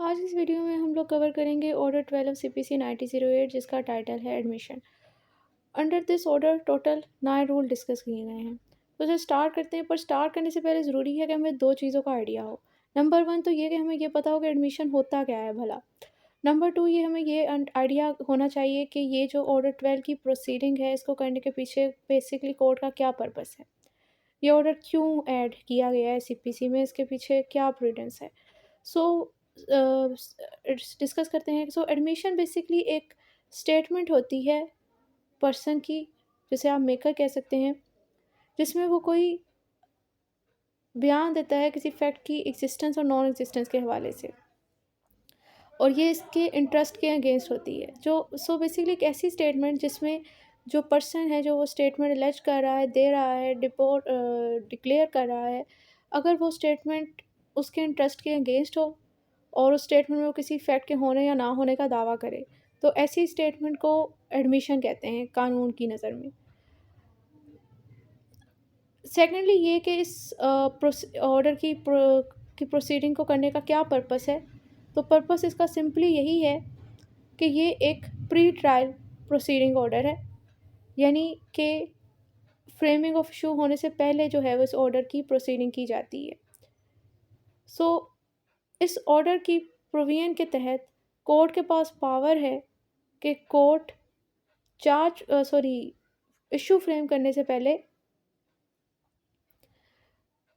आज इस वीडियो में हम लोग कवर करेंगे ऑर्डर 12 CPC 9008 जिसका टाइटल है admission. Under this order total 9 rule discuss किए गए हैं। तो इसे स्टार्ट करते हैं, पर स्टार्ट करने से पहले ज़रूरी है कि हमें दो चीज़ों का आइडिया हो। नंबर वन तो ये कि हमें ये पता हो कि एडमिशन होता क्या है भला। नंबर टू ये हमें ये आइडिया होना चाहिए कि ये जो ऑर्डर 12 की प्रोसीडिंग है इसको करने के पीछे बेसिकली कोर्ट का क्या पर्पस है, ये ऑर्डर क्यों ऐड किया गया है CPC में, इसके पीछे क्या प्रूडेंस है। सो डिस्कस करते हैं। सो एडमिशन बेसिकली एक स्टेटमेंट होती है पर्सन की, जिसे आप मेकर कह सकते हैं, जिसमें वो कोई बयान देता है किसी फैक्ट की एग्जिस्टेंस और नॉन एग्जिस्टेंस के हवाले से, और ये इसके इंटरेस्ट के अगेंस्ट होती है। सो बेसिकली एक ऐसी स्टेटमेंट जिसमें जो पर्सन है जो वो स्टेटमेंट एलेज कर रहा है, दे रहा है, डिक्लेयर कर रहा है, अगर वो स्टेटमेंट उसके इंटरेस्ट के अगेंस्ट हो और उस स्टेटमेंट में वो किसी फैक्ट के होने या ना होने का दावा करे, तो ऐसी स्टेटमेंट को एडमिशन कहते हैं कानून की नज़र में। सेकेंडली ये कि इस ऑर्डर की प्रोसीडिंग को करने का क्या पर्पस है। तो पर्पस इसका सिंपली यही है कि ये एक प्री ट्रायल प्रोसीडिंग ऑर्डर है, यानी कि फ्रेमिंग ऑफ इशू होने से पहले जो है वो इस ऑर्डर की प्रोसीडिंग की जाती है। सो इस ऑर्डर की प्रोविजन के तहत कोर्ट के पास पावर है कि कोर्ट इशू फ्रेम करने से पहले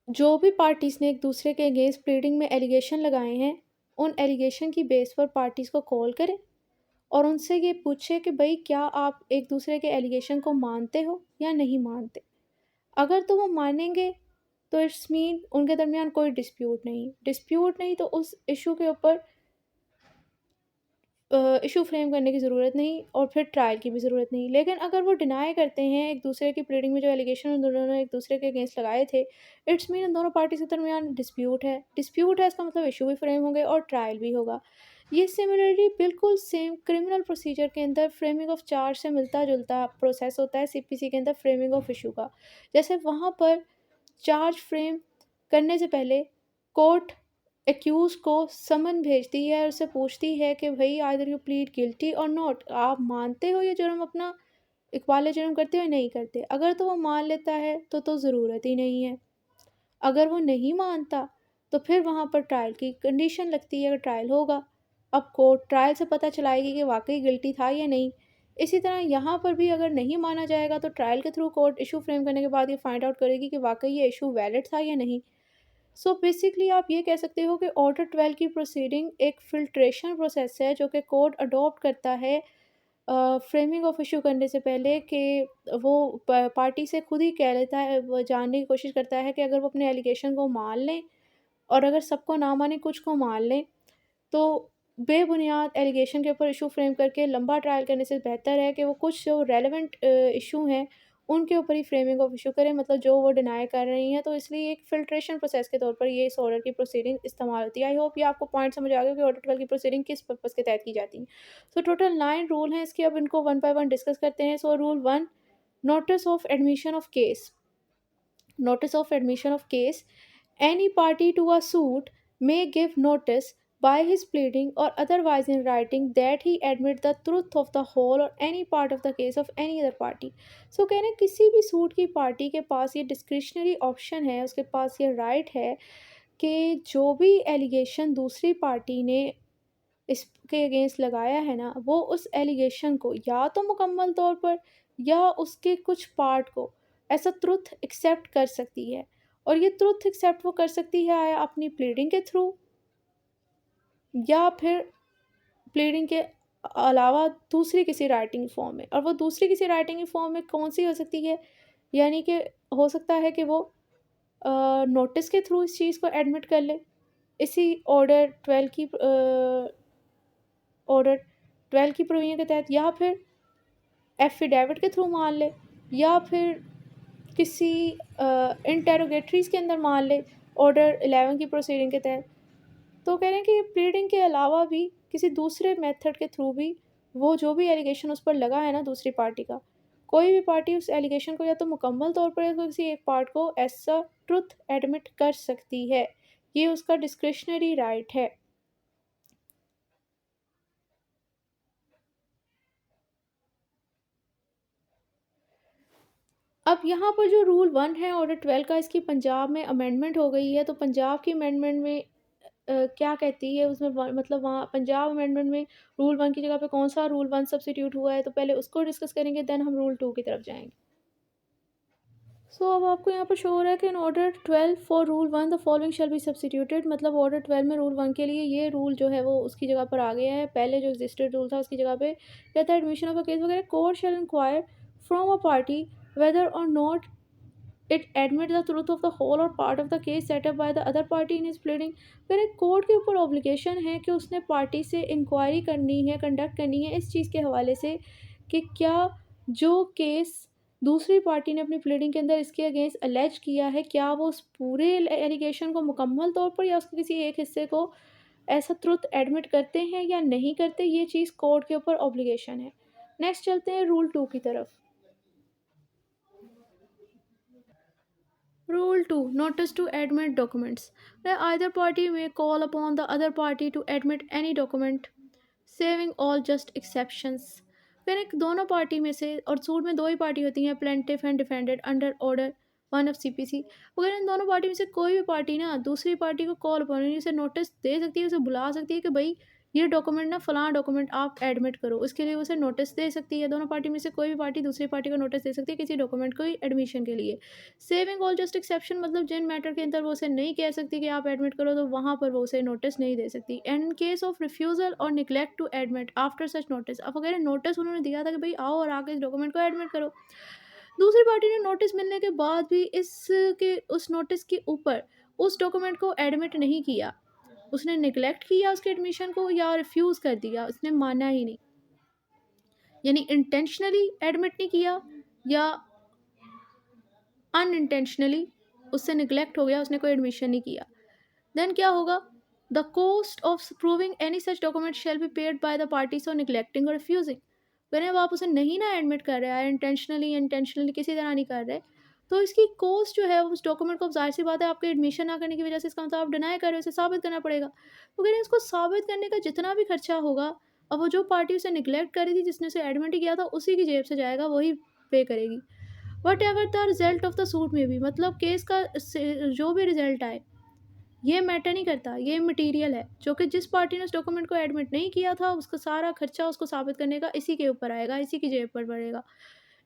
जो भी पार्टीज़ ने एक दूसरे के अगेंस्ट प्लीडिंग में एलिगेशन लगाए हैं, उन एलिगेशन की बेस पर पार्टीज़ को कॉल करे और उनसे ये पूछे कि भाई क्या आप एक दूसरे के एलिगेशन को मानते हो या नहीं मानते। अगर तो वो मानेंगे तो इट्स मीन उनके दरमियान कोई डिस्प्यूट नहीं, तो उस इशू के ऊपर इशू फ्रेम करने की ज़रूरत नहीं और फिर ट्रायल की भी ज़रूरत नहीं। लेकिन अगर वो डिनाई करते हैं एक दूसरे की प्लीडिंग में जो एलिगेशन उन दोनों ने एक दूसरे के अगेंस्ट लगाए थे, इट्स मीन उन दोनों पार्टीज़ के दरमियान डिस्प्यूट है, इसका मतलब इशू भी फ्रेम होंगे और ट्रायल भी होगा। ये सिमिलरली बिल्कुल सेम क्रिमिनल प्रोसीजर के अंदर फ्रेमिंग ऑफ चार्ज से मिलता जुलता प्रोसेस होता है CPC के अंदर फ्रेमिंग ऑफ इशू का। जैसे वहाँ पर चार्ज फ्रेम करने से पहले कोर्ट एक्यूज को समन भेजती है और उससे पूछती है कि भाई आइदर यू प्लीड गिल्टी और नॉट, आप मानते हो ये जुर्म अपना, इकबाल जुर्म करते हो या नहीं करते। अगर तो वो मान लेता है तो ज़रूरत ही नहीं है। अगर वो नहीं मानता तो फिर वहाँ पर ट्रायल की कंडीशन लगती है, अगर ट्रायल होगा। अब कोर्ट ट्रायल से पता चलाएगी कि वाकई गिल्टी था या नहीं। इसी तरह यहाँ पर भी अगर नहीं माना जाएगा तो ट्रायल के थ्रू कोर्ट इशू फ्रेम करने के बाद ये फाइंड आउट करेगी कि वाकई ये इशू वैलिड था या नहीं। सो बेसिकली आप ये कह सकते हो कि ऑर्डर 12 की प्रोसीडिंग एक फ़िल्ट्रेशन प्रोसेस है जो कि कोर्ट अडॉप्ट करता है फ्रेमिंग ऑफ इशू करने से पहले, कि वो पार्टी से खुद ही कह लेता है, वो जानने की कोशिश करता है कि अगर वो अपने एलिगेशन को मान लें और अगर सबको ना माने कुछ को मान लें, तो बेबुनियाद एलिगेशन के ऊपर इशू फ्रेम करके लंबा ट्रायल करने से बेहतर है कि वो कुछ जो रेलेवेंट इशू हैं उनके ऊपर ही फ्रेमिंग ऑफ इशू करें, मतलब जो वो डिनाई कर रही हैं। तो इसलिए एक फ़िल्ट्रेशन प्रोसेस के तौर पर ये इस ऑर्डर की प्रोसीडिंग इस्तेमाल होती है। आई होप ये आपको पॉइंट समझ आ गया कि ऑर्डर 12 की प्रोसीडिंग किस पर्पज़ के तहत की जाती है। सो टोटल 9 रूल हैं इसके, अब इनको वन बाय वन डिस्कस करते हैं। So rule 1, notice of admission of case. Notice of admission of case. Any party to a suit may give notice by his pleading or otherwise in writing that he admit the truth of the whole or any part of the case of any other party. So कह रहे हैं किसी भी suit की party के पास ये discretionary option है, उसके पास ये राइट है कि जो भी एलिगेशन दूसरी पार्टी ने इसके अगेंस्ट लगाया है ना, वो उस एलिगेशन को या तो मुकम्मल तौर पर या उसके कुछ पार्ट को एज़ अ ट्रुथ एक्सेप्ट कर सकती है। और ये ट्रुथ एक्सेप्ट वो कर सकती है या अपनी प्लीडिंग के थ्रू, या फिर प्लीडिंग के अलावा दूसरी किसी राइटिंग फॉर्म में। और वो दूसरी किसी राइटिंग फॉर्म में कौन-सी हो सकती है? यानी कि हो सकता है कि वो नोटिस के थ्रू इस चीज़ को एडमिट कर ले, इसी ऑर्डर 12 की प्रोविज़न के तहत, या फिर एफ़िडेविट के थ्रू मान ले, या फिर किसी इंटेरोगेटरीज़ के अंदर मान ले ऑर्डर 11 की प्रोसीडिंग के तहत। तो कह रहे हैं कि प्लीडिंग के अलावा भी किसी दूसरे मेथड के थ्रू भी वो जो भी एलिगेशन उस पर लगा है ना दूसरी पार्टी का, कोई भी पार्टी उस एलिगेशन को या तो मुकम्मल तौर पर या तो किसी एक पार्ट को एज़ अ ट्रुथ एडमिट कर सकती है। ये उसका डिस्क्रिशनरी राइट है। अब यहाँ पर जो रूल 1 है ऑर्डर 12 का, इसकी पंजाब में अमेंडमेंट हो गई है, तो पंजाब की अमेंडमेंट में क्या कहती है उसमें, मतलब वहाँ पंजाब अमेंडमेंट में रूल 1 की जगह पे कौन सा रूल 1 सब्स्टिट्यूट हुआ है, तो पहले उसको डिस्कस करेंगे, देन हम रूल 2 की तरफ जाएंगे। अब आपको यहाँ पर शो हो रहा है कि in order 12 for rule 1 the following shall be substituted, मतलब ऑर्डर 12 में रूल 1 के लिए ये रूल जो है वो उसकी जगह पर आ गया है, पहले जो एग्जिस्टेड रूल था उसकी जगह पे कहता है एडमिशन ऑफ अ केस वगैरह, court shall inquire from a party whether or not it admit the truth of the whole or part of the case set up by the other party in his pleading। फिर एक court के ऊपर obligation है कि उसने party से inquiry करनी है, कंडक्ट करनी है इस चीज़ के हवाले से कि क्या जो केस दूसरी पार्टी ने अपनी प्लीडिंग के अंदर इसके अगेंस्ट अलेज किया है, क्या वो उस पूरे एलिगेशन को मुकम्मल तौर पर या उसके किसी एक हिस्से को ऐसा ट्रुथ एडमिट करते हैं या नहीं करते, ये चीज़ कोर्ट के ऊपर ऑब्लिगेशन है। नेक्स्ट चलते हैं रूल 2 की तरफ। Rule 2. Notice to admit documents. Where either party may call upon the other party to admit any document, saving all just exceptions। फिर एक दोनों पार्टी में से, और सूट में दो ही पार्टी होती हैं, plaintiff and defended under order 1 of CPC. अगर इन दोनों पार्टी में से कोई भी पार्टी ना दूसरी पार्टी को कॉल अपॉन उसे नोटिस दे सकती है, उसे बुला सकती है कि भाई ये डॉक्यूमेंट ना फलां डॉक्यूमेंट आप एडमिट करो, उसके लिए उसे नोटिस दे सकती है। दोनों पार्टी में से कोई भी पार्टी दूसरी पार्टी को नोटिस दे सकती है किसी डॉक्यूमेंट को एडमिशन के लिए। सेविंग ऑल जस्ट एक्सेप्शन, मतलब जिन मैटर के अंदर वो उसे नहीं कह सकती कि आप एडमिट करो, तो वहाँ पर वो उसे नोटिस नहीं दे सकती। And in case of refusal or neglect to admit after such notice, अब अगर नोटिस उन्होंने दिया था कि भाई आओ और आके इस डॉक्यूमेंट को एडमिट करो, दूसरी पार्टी ने नोटिस मिलने के बाद भी इसके उस नोटिस के ऊपर उस डॉक्यूमेंट को एडमिट नहीं किया, उसने निगलेक्ट किया उसके एडमिशन को या रिफ्यूज़ कर दिया, उसने माना ही नहीं, यानी इंटेंशनली एडमिट नहीं किया या अनइंटेंशनली उससे निगलेक्ट हो गया, उसने कोई एडमिशन नहीं किया, देन क्या होगा, the cost of proving any such document shall B paid by the parties और निगलेक्टिंग और रिफ्यूजिंग। वेन अब आप उसे नहीं ना एडमिट कर रहे हैं, इंटेंशनली किसी तरह नहीं कर रहे, तो इसकी कॉस्ट जो है उस डॉक्यूमेंट को, जाहिर सी बात है आपके एडमिशन ना करने की वजह से इसका मतलब आप डिनाई कर रहे हो, उसे साबित करना पड़ेगा। तो कह रहे हैं इसको साबित करने का जितना भी खर्चा होगा, अब वो जो पार्टी उसे निगलेक्ट करी थी, जिसने उसे एडमिट किया था, उसी की जेब से जाएगा, वही पे करेगी। What ever the result of the suit में भी, मतलब केस का जो भी रिजल्ट आए ये मैटर नहीं करता, ये मटेरियल है, जो कि जिस पार्टी ने उस डॉक्यूमेंट को एडमिट नहीं किया था उसका सारा खर्चा उसको साबित करने का इसी के ऊपर आएगा, इसी की जेब पर पड़ेगा।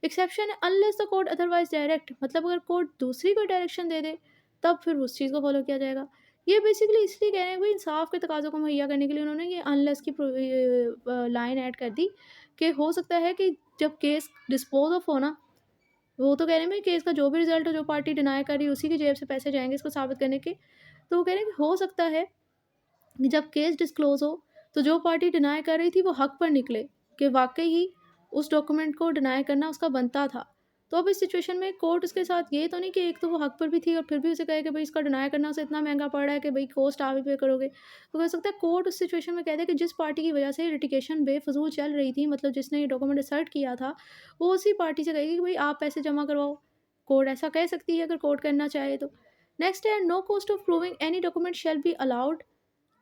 एक्सेप्शन है unless the court otherwise direct, मतलब अगर कोर्ट दूसरी कोई डायरेक्शन दे दे तब फिर उस चीज़ को फॉलो किया जाएगा। ये बेसिकली इसलिए कह रहे हैं भाई इंसाफ के तकाज़ों को मुहैया करने के लिए उन्होंने ये अनलेस की लाइन ऐड कर दी कि हो सकता है कि जब केस डिस्पोज ऑफ हो ना, वो तो कह रहे हैं भाई केस का जो भी रिजल्ट हो, जो पार्टी डिनाई कर रही है उसी की जेब से पैसे जाएंगे इसको साबित करने के। तो वो कह रहे हैं कि हो सकता है कि जब केस डिस्क्लोज हो तो जो पार्टी डिनाई कर रही थी वो हक पर निकले कि वाकई ही उस डॉक्यूमेंट को डिनाई करना उसका बनता था। तो अब इस सिचुएशन में कोर्ट उसके साथ ये तो नहीं कि एक तो वो हक पर भी थी और फिर भी उसे कहे कि भाई इसका डिनाई करना उसे इतना महंगा पड़ रहा है कि भाई कॉस्ट आप ही पे करोगे। तो हो सकता है कोर्ट उस सिचुएशन में कह दे कि जिस पार्टी की वजह से लिटिगेशन बेफजूल चल रही थी, मतलब जिसने ये डॉक्यूमेंट असर्ट किया था, वो उसी पार्टी से कहेगी कि भाई आप पैसे जमा करवाओ। कोर्ट ऐसा कह सकती है अगर कोर्ट करना चाहे तो। नेक्स्ट है no cost of proving any document shall be allowed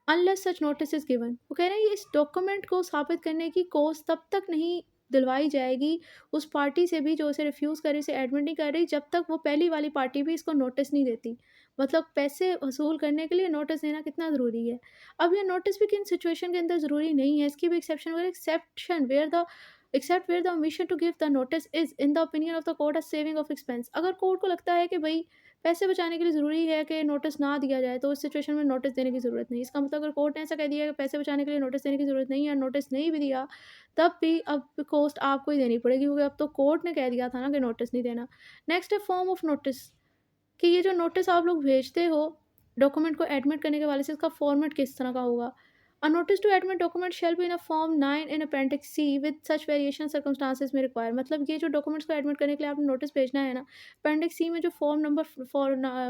unless such notice is given. वो कह रहे हैं इस डॉक्यूमेंट को साबित करने की कॉस्ट तब तक नहीं दिलवाई जाएगी उस पार्टी से भी जो इसे रिफ्यूज़ कर रही, इसे एडमिट नहीं कर रही, जब तक वो पहली वाली पार्टी भी इसको नोटिस नहीं देती। मतलब पैसे वसूल करने के लिए नोटिस देना कितना ज़रूरी है। अब ये नोटिस भी किन सिचुएशन के अंदर ज़रूरी नहीं है, इसकी भी एक्सेप्शन वगैरह, exception where the except where the omission to give the notice is in the opinion of the court a saving of expense. अगर कोर्ट को लगता है कि भाई पैसे बचाने के लिए ज़रूरी है कि नोटिस ना दिया जाए, तो उस सिचुएशन में नोटिस देने की ज़रूरत नहीं। इसका मतलब अगर कोर्ट ने ऐसा कह दिया कि पैसे बचाने के लिए नोटिस देने की ज़रूरत नहीं है, नोटिस नहीं भी दिया, तब भी अब कॉस्ट आपको ही देनी पड़ेगी, क्योंकि अब तो कोर्ट ने कह दिया था ना कि नोटिस नहीं देना। नेक्स्ट है फॉर्म ऑफ नोटिस, कि ये जो नोटिस आप लोग भेजते हो डॉक्यूमेंट को एडमिट करने के वाले से, इसका फॉर्मेट किस तरह का होगा। A notice to admit document shall be in a form 9 in appendix C with such variation circumstances may require. मतलब ये जो डॉक्यूमेंट्स को एडमिट करने के लिए आपने नोटिस भेजना है ना, अपेंडिक्स सी में जो फॉर्म नंबर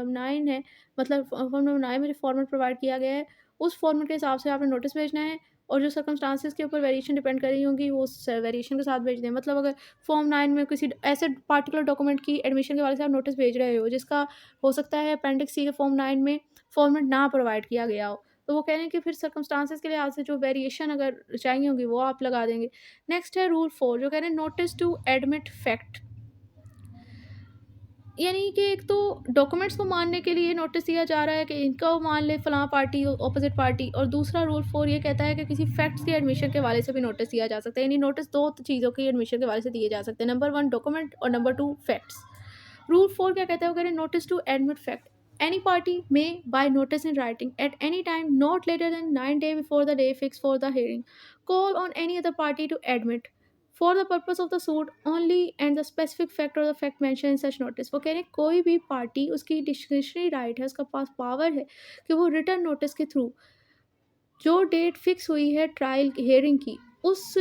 9 है, मतलब फॉर्म नंबर 9 में जो फॉर्मेट प्रोवाइड किया गया है उस फॉर्मेट के हिसाब से आपने नोटिस भेजना है, और जो सर्कमस्टांसेस के ऊपर वेरिएशन डिपेंड कर रही होंगी वो उस वेरिएशन के साथ भेज दें। मतलब अगर फॉर्म 9 में किसी ऐसे पार्टिकुलर डॉक्यूमेंट की एडमिशन के वाले से आप नोटिस भेज रहे हो जिसका हो सकता है अपेंडिक्स सी के फॉर्म 9 में फॉर्मेट ना प्रोवाइड किया गया हो, तो वो कह रहे हैं कि फिर सर्कमस्टांसेस के लिहाज से जो वेरिएशन अगर चाहिए होंगी वो आप लगा देंगे। नेक्स्ट है रूल 4, जो कह रहे हैं नोटिस टू एडमिट फैक्ट। यानी कि एक तो डॉक्यूमेंट्स को मानने के लिए नोटिस दिया जा रहा है कि इनका वो मान ले फलां पार्टी ऑपोजिट पार्टी, और दूसरा रूल 4 ये कहता है कि किसी फैक्ट्स के एडमिशन के हवाले से भी नोटिस दिया जा सकता है। यानी नोटिस दो चीज़ों की एडमिशन के हवाले से दिए जा सकते हैं, नंबर 1 डॉक्यूमेंट और नंबर 2 फैक्ट्स। रूल 4 क्या कहता है, वो कह रहे हैं notice to admit fact. Any party may by notice in writing at any time not later than 9 days before the day fix for the hearing call on any other party to admit for the purpose of the suit only and the specific fact or the fact mention in such notice. वो कह रहे हैं कोई भी party, उसकी discretionary right है, उसका पास power है कि वो रिटर्न नोटिस के थ्रू जो डेट फिक्स हुई है ट्रायल हियरिंग की, उस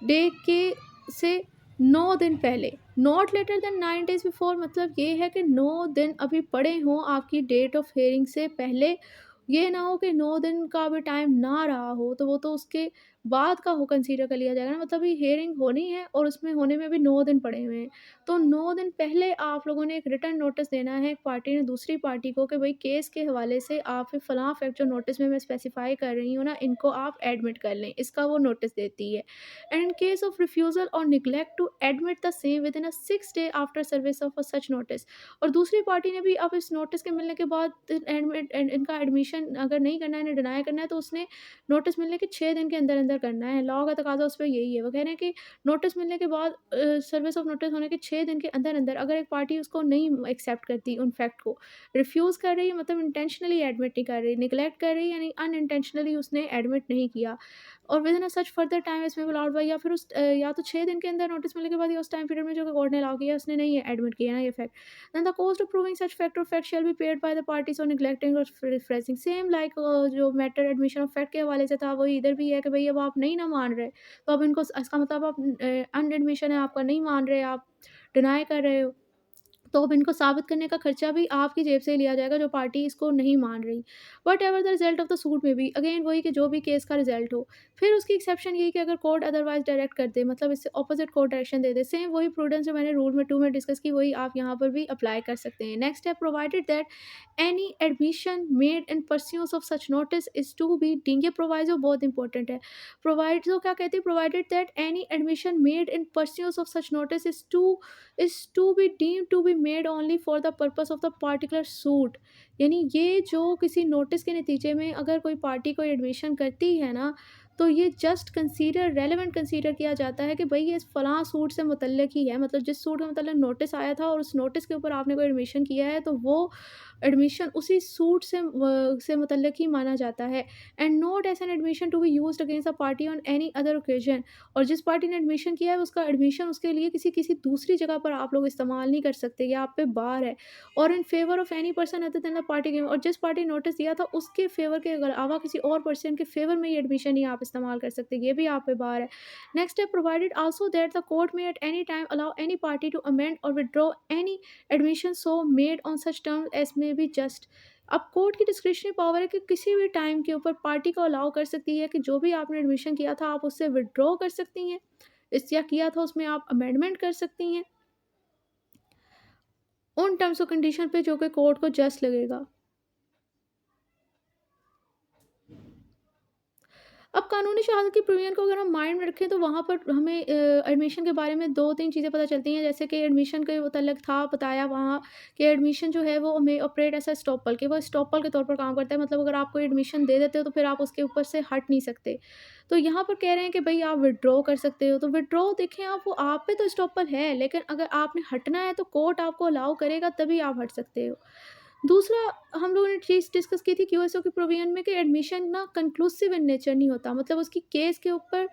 डे के से 9 दिन पहले, not later than 9 days before, मतलब ये है कि 9 दिन अभी पड़े हों आपकी डेट ऑफ हियरिंग से पहले। ये ना हो कि 9 दिन का भी टाइम ना रहा हो तो वो तो उसके बाद का हो कंसीडर कर लिया जाएगा ना, मतलब अभी हियरिंग होनी है और उसमें होने में भी 9 दिन पड़े हुए हैं। तो 9 दिन पहले आप लोगों ने एक रिटर्न नोटिस देना है, एक पार्टी ने दूसरी पार्टी को, कि भाई केस के हवाले से आप फलां फैक्ट जो नोटिस में मैं स्पेसिफाई कर रही हूँ ना, इनको आप एडमिट कर लें, इसका वो नोटिस देती है। And in case of refusal or neglect to admit the same within a 6 day after service of a such notice, और दूसरी पार्टी ने भी अब इस नोटिस के मिलने के बाद एडमिट इनका एडमिशन अगर नहीं करना है, इन्हें डिनाई करना है, तो उसने नोटिस मिलने के 6 दिन के अंदर अंदर करना है। लॉ का तकाजा उस पर यही है। वो कह रहे हैं कि नोटिस मिलने के बाद सर्विस ऑफ नोटिस होने के 6 दिन के अंदर अंदर अगर एक पार्टी उसको नहीं एक्सेप्ट करती, उन फैक्ट को रिफ्यूज़ कर रही है, मतलब इंटेंशनली एडमिट नहीं कर रही, निगलेक्ट कर रही है, यानी अनइंटेंशनली उसने एडमिट नहीं किया, और with in a such further time इसमें अलाउड बाई, या फिर उस या तो 6 दिन के अंदर नोटिस मिलने के बाद या उस टाइम पीरियड में जो कोर्ट ने अलाउ किया उसने नहीं एडमिट किया ना ये fact, then the cost of proving such fact or fact shall be paid by the parties on neglecting or rephrasing. Same like जो मैटर एडमिशन ऑफ फैक्ट के हवाले से था, वही इधर भी है कि भाई अब आप नहीं ना मान रहे, तो अब इनको इसका मतलब आप अनएडमिशन है आपका, नहीं मान रहे, आप डिनाई कर रहे हो, तो अब इनको साबित करने का खर्चा भी आपकी जेब से ही लिया जाएगा जो पार्टी इसको नहीं मान रही। What ever the result of the suit में भी अगेन वही कि जो भी केस का रिजल्ट हो, फिर उसकी एक्सेप्शन यही कि अगर कोर्ट अदरवाइज डायरेक्ट कर दे, मतलब इससे ऑपोजिट कोर्ट डायरेक्शन दे दे, सेम वही प्रूडेंस जो मैंने रूल में 2 में डिस्कस की, वही आप यहाँ पर भी अप्लाई कर सकते हैं। नेक्स्ट है provided that any admission made in pursuance of such notice is to be deemed, ये प्रोवाइजो बहुत इंपॉर्टेंट है। प्रोवाइडो क्या कहती है, provided that any admission made in pursuance of such notice is to be deemed to be made only for the purpose of the particular suit। यानी ये जो किसी नोटिस के नतीजे में अगर कोई पार्टी कोई एडमिशन करती है ना, तो ये जस्ट कंसीडर रेलेवेंट कंसीडर किया जाता है कि भाई ये फ़लाँ सूट से मुतल्लिक ही है, मतलब जिस सूट के मुतल्लिक नोटिस आया था और उस नोटिस के ऊपर आपने कोई एडमिशन किया है, तो वो एडमिशन उसी सूट से मुतल्लिक ही माना जाता है। And not as an admission to be used against a party on any other occasion, और जिस पार्टी ने एडमिशन किया है उसका एडमिशन उसके लिए किसी किसी दूसरी जगह पर आप लोग इस्तेमाल नहीं कर सकते, या आप पे बार है। और in favour of any person other than the party game, और जिस पार्टी ने नोटिस दिया था उसके फेवर के अलावा किसी और पर्सन के फेवर में ये एडमिशन ही आप इस्तेमाल कर सकते, ये भी आप पे बार है। नेक्स्ट है provided also that the court may at any time allow any party to amend or withdraw any admission so made on such terms as may be just. अब कोर्ट की डिस्क्रिशनरी पावर है कि किसी भी time के ऊपर party को allow कर सकती है कि जो भी आपने एडमिशन किया था आप उससे विदड्रॉ कर सकती हैं, इस या किया था उसमें आप अमेंडमेंट कर सकती हैं उन टर्म्स और कंडीशन पे जो कि कोर्ट को जस्ट लगेगा। अब कानूनी शहादत की प्रोविज़न को अगर हम माइंड में रखें तो वहाँ पर हमें एडमिशन के बारे में 2-3 चीज़ें पता चलती हैं। जैसे कि एडमिशन के मुतल्लिक़ था बताया वहाँ कि एडमिशन जो है वो मे ऑपरेट एज़ अ एस्टॉपल, कि वो एस्टॉपल के तौर पर काम करता है। मतलब अगर आप कोई एडमिशन दे देते हो तो फिर आप उसके ऊपर से हट नहीं सकते। तो यहाँ पर कह रहे हैं कि भई आप विथड्रॉ कर सकते हो। तो विथड्रॉ देखें आप, वो आप पे तो एस्टॉपल है, लेकिन अगर आपने हटना है तो कोर्ट आपको अलाउ करेगा तभी आप हट सकते हो। दूसरा, हम लोगों ने चीज़ डिस्कस की थी क्यूएसओ के प्रोविज़न में कि एडमिशन ना कंक्लूसिव इन नेचर नहीं होता, मतलब उसकी केस के ऊपर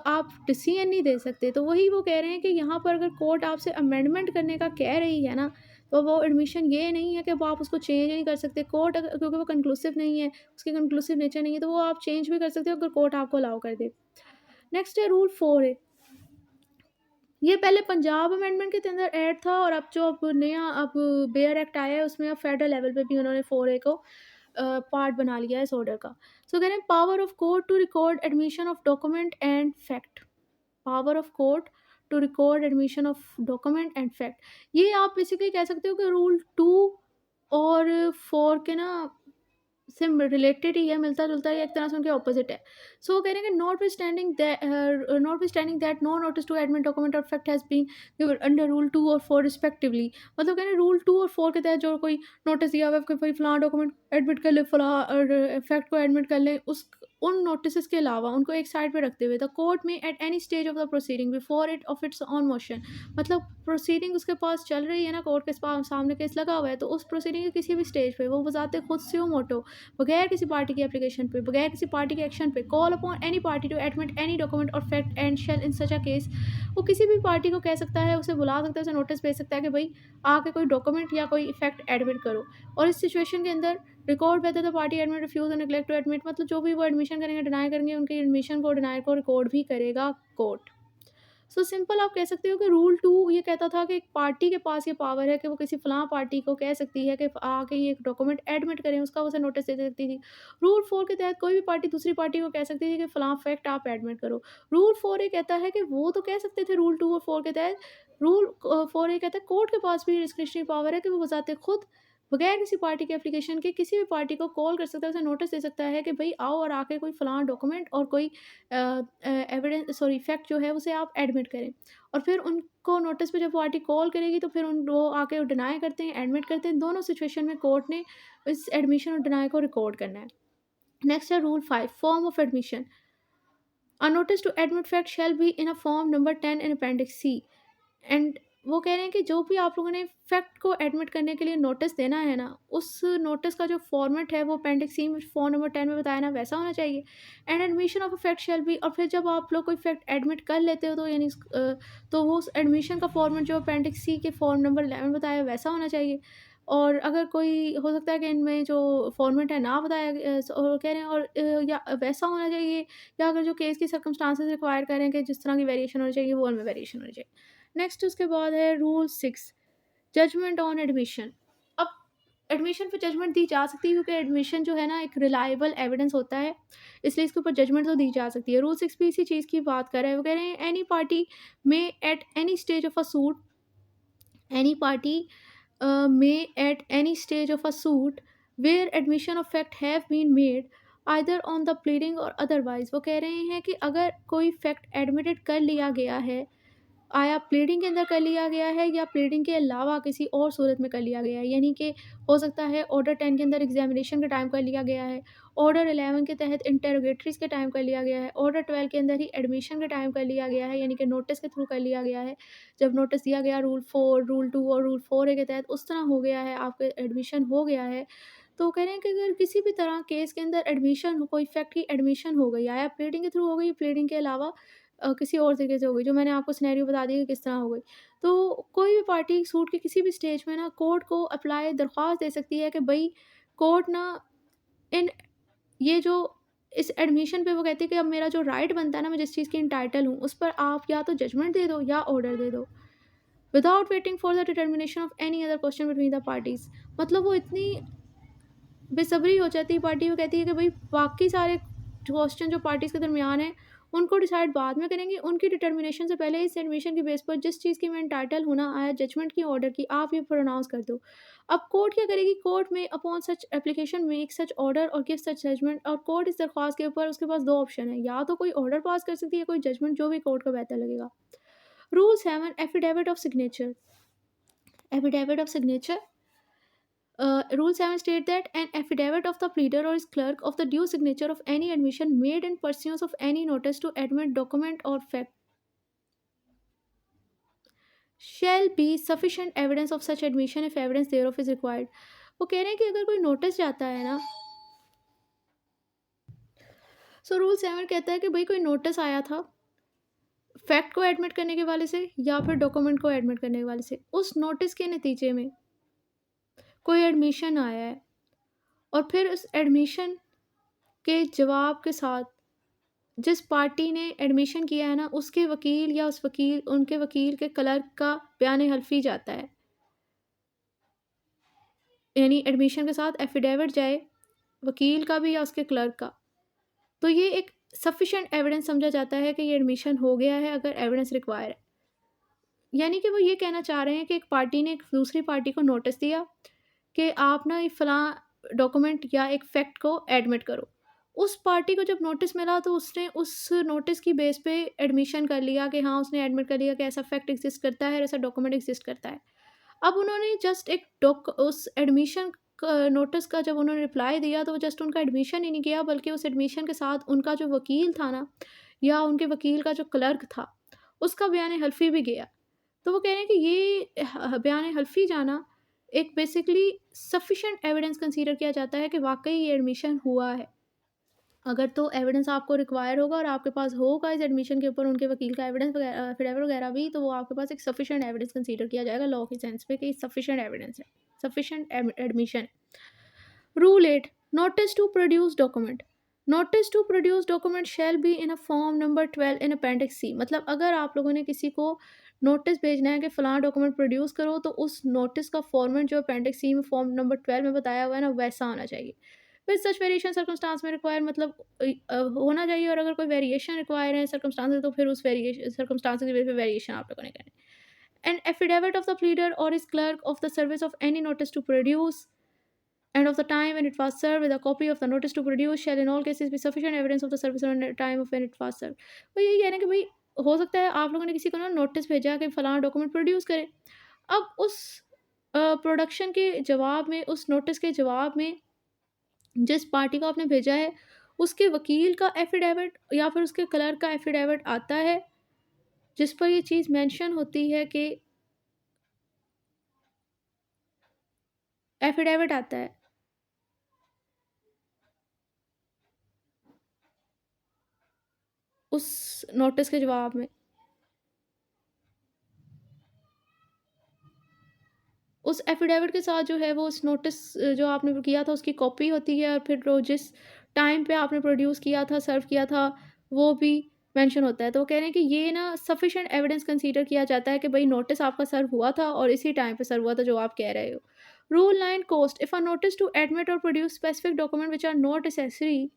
आप डिसीजन नहीं दे सकते। तो वही वो कह रहे हैं कि यहाँ पर अगर कोर्ट आपसे अमेंडमेंट करने का कह रही है ना, तो वो एडमिशन ये नहीं है कि वो आप उसको चेंज नहीं कर सकते। कोर्ट अगर, क्योंकि वो कंक्लूसिव नहीं है, उसकी कंक्लूसिव नेचर नहीं है, तो वो आप चेंज भी कर सकते हो अगर कोर्ट आपको अलाउ कर दे। नेक्स्ट है रूल 4 है। ये पहले पंजाब अमेंडमेंट के अंदर ऐड था, और अब जो अब नया अब बेयर एक्ट आया है उसमें अब फेडरल लेवल पे भी उन्होंने 4A को पार्ट बना लिया है इस ऑर्डर का। सो कह रहे हैं power of court to record admission of document and fact. Power of court to record admission of document and fact, ये आप बेसिकली कह सकते हो कि रूल 2 और 4 के ना से रिलेटेड ही है, मिलता-जुलता है या एक तरह से उनके ऑपोज़िट है। सो वो कह रहे हैं कि notwithstanding that no notice to admit document or fact has been given under rule 2 or 4 respectively. मतलब कह रहे हैं रूल 2 और 4 के तहत जो कोई नोटिस दिया हुआ है कि भाई फलाँ डॉक्यूमेंट एडमिट कर ले, फलाँ और फैक्ट को एडमिट कर लें, उस उन नोटिसेस के अलावा उनको एक साइड पे रखते हुए the court may at any stage of the proceeding before it of its on motion. मतलब प्रोसीडिंग उसके पास चल रही है ना, कोर्ट के सामने केस लगा हुआ है, तो उस प्रोसीडिंग के किसी भी स्टेज पे वो बजाते खुद सुओ मोटो, बगैर किसी पार्टी की एप्लीकेशन पे, बगैर किसी पार्टी के एक्शन पे, call upon any party to admit any document or fact and shall in such a case. वो किसी भी पार्टी को कह सकता है, उसे बुला सकता है, उसे नोटिस भेज सकता है कि भाई आके कोई डॉक्यूमेंट या कोई फैक्ट एडमिट करो। और इस सिचुएशन के अंदर record whether the party admit refuse और नेग्लेक्ट टू एडमिट, मतलब जो भी वो एडमिशन करेंगे, डिनाई करेंगे, उनके एडमिशन को डिनाई को रिकॉर्ड भी करेगा कोर्ट। सो सिंपल आप कह सकते हो कि रूल 2 ये कहता था कि एक पार्टी के पास ये पावर है कि वो किसी फलां पार्टी को कह सकती है कि आके ये एक डॉक्यूमेंट एडमिट करें, उसका उसे नोटिस दे सकती थी। रूल 4 के तहत कोई भी पार्टी दूसरी पार्टी को कह सकती थी कि फलां फैक्ट आप एडमिट करो। रूल 4 ये कहता है कि वो तो कह सकते थे रूल 2 और 4 के तहत। रूल 4 ये कहता है कोर्ट के पास भी डिस्क्रिशनरी पावर है कि वो बजाते खुद बगैर किसी पार्टी के एप्लीकेशन के किसी भी पार्टी को कॉल कर सकता है, उसे नोटिस दे सकता है कि भाई आओ और आके कोई फलां डॉक्यूमेंट और कोई एविडेंस सॉरी फैक्ट जो है उसे आप एडमिट करें। और फिर उनको नोटिस पे जब पार्टी कॉल करेगी तो फिर उन वो आके डिनाई करते हैं, एडमिट करते हैं। दोनों सिचुएशन में कोर्ट ने इस एडमिशन और डिनाई को रिकॉर्ड करना है। नेक्स्ट है rule 5 form of admission. A notice to admit fact shall be in a form number 10 in appendix C. And वो कह रहे हैं कि जो भी आप लोगों ने फैक्ट को एडमिट करने के लिए नोटिस देना है ना, उस नोटिस का जो फॉर्मेट है वो अपेंडिक्स सी में फॉर्म नंबर 10 में बताया ना वैसा होना चाहिए। And admission of a fact shall B, और फिर जब आप लोग कोई फैक्ट एडमिट कर लेते हो तो यानी तो वो उस एडमिशन का फॉर्मेट जो अपेंडिक्स सी के फॉर्म नंबर 11 बताया वैसा होना चाहिए। और अगर कोई हो सकता है कि इनमें जो फॉर्मेट है ना बताया और कह रहे हैं और या वैसा होना चाहिए, या अगर जो केस की सर्कमस्टांसेस रिक्वायर करें कि जिस तरह की वेरिएशन होनी चाहिए वो उनमें वेरिएशन होनी चाहिए। नेक्स्ट उसके बाद है रूल 6 जजमेंट ऑन एडमिशन। अब एडमिशन पे जजमेंट दी जा सकती है क्योंकि एडमिशन जो है ना एक रिलायबल एविडेंस होता है, इसलिए इसके ऊपर जजमेंट तो दी जा सकती है। रूल 6 भी इसी चीज़ की बात कर रहा है। वो कह रहे हैं एनी पार्टी में at any stage of a suit any party may at any stage of a suit where admission of fact have been made either on the pleading or otherwise। वो कह रहे हैं कि अगर कोई फैक्ट एडमिटेड कर लिया गया है, आया प्लीडिंग के अंदर कर लिया गया है या प्लीडिंग के अलावा किसी और सूरत में कर लिया गया है, यानी कि हो सकता है ऑर्डर 10 के अंदर एग्जामिनेशन के टाइम कर लिया गया है, ऑर्डर 11 के तहत इंटेरोगेटरीज के टाइम कर लिया गया है, ऑर्डर 12 के अंदर ही एडमिशन के टाइम कर लिया गया है, यानी कि नोटिस के थ्रू कर लिया गया है। जब नोटिस दिया गया रूल 4 रूल 2 और रूल 4 ए के तहत उस तरह हो गया है, आपका एडमिशन हो गया है, तो कह रहे हैं कि अगर किसी भी तरह केस के अंदर एडमिशन हो, कोई फैक्ट की एडमिशन हो गई, आया प्लीडिंग के थ्रू हो गई, प्लीडिंग के अलावा किसी और तरीके से हो गई, जो मैंने आपको सिनेरियो बता दिया कि किस तरह हो गई। तो कोई भी पार्टी सूट के किसी भी स्टेज में ना कोर्ट को अप्लाई दरख्वास्त दे सकती है कि भई कोर्ट ना इन ये जो इस एडमिशन पे वो कहती है कि अब मेरा जो राइट बनता है ना, मैं जिस चीज़ की एंटाइटल हूँ, उस पर आप या तो जजमेंट दे दो या ऑर्डर दे दो, without waiting for the determination of any other question between the parties. मतलब वो इतनी बेसब्री हो जाती है पार्टी, वो कहती है कि भाई बाकी सारे क्वेश्चन जो पार्टीज़ के दरमियान हैं उनको डिसाइड बाद में करेंगे, उनकी डिटर्मिनेशन से पहले इस एडमिशन के बेस पर जिस चीज़ की मैं एंटाइटल हूँ ना, आया जजमेंट की ऑर्डर की, आप ये प्रोनाउंस कर दो। अब कोर्ट क्या करेगी, कोर्ट में upon such application make such order और गिव सच जजमेंट। और कोर्ट इस दरख्वास्त के ऊपर उसके पास दो ऑप्शन है, या तो कोई ऑर्डर पास कर सकती है, कोई जजमेंट, जो भी कोर्ट को बेहतर लगेगा। Rule 7 affidavit of signature. Affidavit of signature Rule 7 state that an affidavit of the pleader or his clerk of the due signature of any admission made in pursuance of any notice to admit document or fact shall be sufficient evidence of such admission if evidence thereof is required। वो कह रहे हैं कि अगर कोई notice जाता है ना, सो रूल 7 कहता है कि भाई कोई नोटिस आया था फैक्ट को एडमिट करने के वाले से या फिर डॉक्यूमेंट को एडमिट करने के वाले से, उस नोटिस के नतीजे में कोई एडमिशन आया है और फिर उस एडमिशन के जवाब के साथ जिस पार्टी ने एडमिशन किया है ना, उसके वकील या उस वकील उनके वकील के क्लर्क का बयान हल्फी जाता है, यानी एडमिशन के साथ एफिडेविट जाए वकील का भी या उसके क्लर्क का, तो ये एक सफिशेंट एविडेंस समझा जाता है कि ये एडमिशन हो गया है अगर एविडेंस रिक्वायर है। यानी कि वो ये कहना चाह रहे हैं कि एक पार्टी ने एक दूसरी पार्टी को नोटिस दिया कि आप ना ये फ़लाँ डॉक्यूमेंट या एक फैक्ट को एडमिट करो। उस पार्टी को जब नोटिस मिला तो उसने उस नोटिस की बेस पे एडमिशन कर लिया कि हाँ, उसने एडमिट कर लिया कि ऐसा फैक्ट एग्ज़िस्ट करता है और ऐसा डॉक्यूमेंट एग्ज़िस्ट करता है। अब उन्होंने जस्ट एक डॉक उस एडमिशन क नोटिस का जब उन्होंने रिप्लाई दिया तो वो जस्ट उनका एडमिशन ही नहीं किया, बल्कि उस एडमिशन के साथ उनका जो वकील था ना, या उनके वकील का जो क्लर्क था, उसका बयान हल्फ़ी भी गया। तो वो कह रहे हैं कि ये बयान हल्फ़ी जाना एक बेसिकली सफिशिएंट एविडेंस कंसीडर किया जाता है कि वाक़ई ये एडमिशन हुआ है। अगर तो एविडेंस आपको रिक्वायर होगा और आपके पास होगा इस एडमिशन के ऊपर उनके वकील का एविडेंस वगैरह एफिडेविट वगैरह भी, तो वो आपके पास एक सफिशिएंट एविडेंस कंसीडर किया जाएगा लॉ के सेंस में कि सफिशिएंट एविडेंस है, सफिशिएंट एडमिशन है। Rule 8, notice to produce document. Notice to produce document shall be in a form number 12 in appendix C. मतलब अगर आप लोगों ने किसी को नोटिस भेजना है कि फ़लाँ डॉक्यूमेंट प्रोड्यूस करो, तो उस नोटिस का फॉर्मेट जो अपेंडिक्स सी में फॉर्म नंबर 12 में बताया हुआ है ना, वैसा होना चाहिए। फिर सच वेरिएशन सर्कमस्टांस में रिक्वायर मतलब होना चाहिए, और अगर कोई वेरिएशन रिक्वायर है सर्कमस्टांसेस, तो फिर उस वेरिएशन सर्कमस्टांसेस की बेस पे वेरिएशन आप लोगों ने करना है। An affidavit of the pleader or his clerk of the service of any notice to produce and of the time when it was served with a copy of the notice to produce shall in all cases be sufficient evidence of the service and the time of when it was served। तो यही कह रहे हैं कि भाई हो सकता है आप लोगों ने किसी को ना नोटिस भेजा कि फलाना डॉक्यूमेंट प्रोड्यूस करे। अब उस प्रोडक्शन के जवाब में, उस नोटिस के जवाब में जिस पार्टी को आपने भेजा है, उसके वकील का एफिडेविट या फिर उसके क्लर्क का एफिडेविट आता है, जिस पर ये चीज़ मेंशन होती है कि एफिडेविट आता है उस नोटिस के जवाब में। उस एफिडेविट के साथ जो है वो उस नोटिस जो आपने किया था उसकी कॉपी होती है, और फिर वो जिस टाइम पे आपने प्रोड्यूस किया था, सर्व किया था, वो भी मेंशन होता है। तो वो कह रहे हैं कि ये ना सफिशिएंट एविडेंस कंसीडर किया जाता है कि भाई नोटिस आपका सर्व हुआ था और इसी टाइम पे सर्व हुआ था जो आप कह रहे हो। Rule 9, cost. If a notice to admit or produce specific document which are not necessary,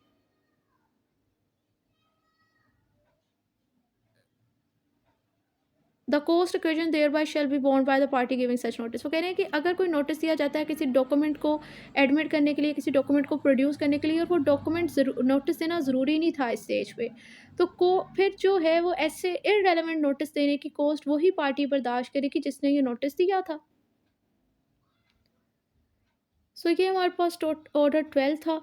the cost equation thereby shall be borne by the party giving such notice. वो कह रहे हैं कि अगर कोई नोटिस दिया जाता है किसी डॉक्यूमेंट को एडमिट करने के लिए, किसी डॉक्यूमेंट को प्रोड्यूस करने के लिए, और वो डॉक्यूमेंट नोटिस देना ज़रूरी नहीं था इस स्टेज पे, तो को फिर जो है वो ऐसे इररेलेवेंट नोटिस देने की कॉस्ट वही पार्टी बर्दाश्त करेगी जिसने ये नोटिस दिया था। सो ये हमारे पास ऑर्डर 12 था।